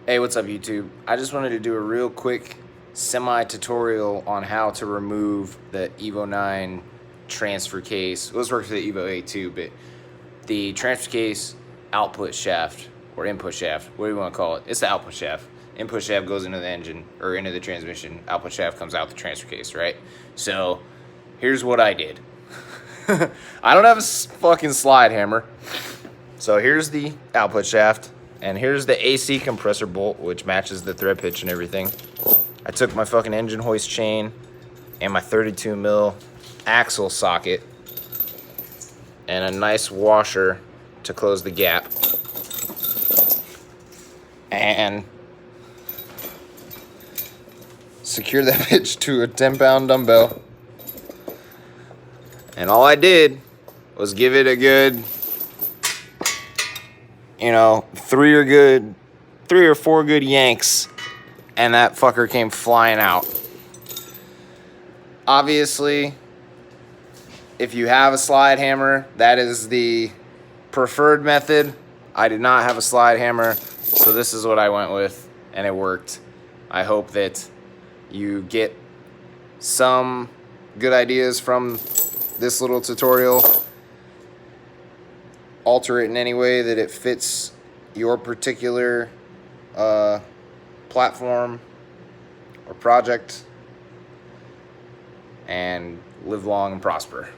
Hey, what's up YouTube? I just wanted to do a real quick semi-tutorial on how to remove the EVO9 transfer case. Well, this works for the EVO8 too, but the transfer case output shaft or input shaft, what do you want to call it? It's the output shaft. Input shaft goes into the engine or into the transmission. Output shaft comes out the transfer case, right? So here's what I did. I don't have a fucking slide hammer. So here's the output shaft. And here's the AC compressor bolt, which matches the thread pitch and everything. I took my fucking engine hoist chain and my 32 mil axle socket and a nice washer to close the gap. And secure that bitch to a 10-pound dumbbell. And all I did was give it a good, you know, three or four good yanks, and that fucker came flying out. Obviously, if you have a slide hammer, that is the preferred method. I did not have a slide hammer, so this is what I went with, and it worked. I hope that you get some good ideas from this little tutorial. Alter it in any way that it fits your particular platform or project, and live long and prosper.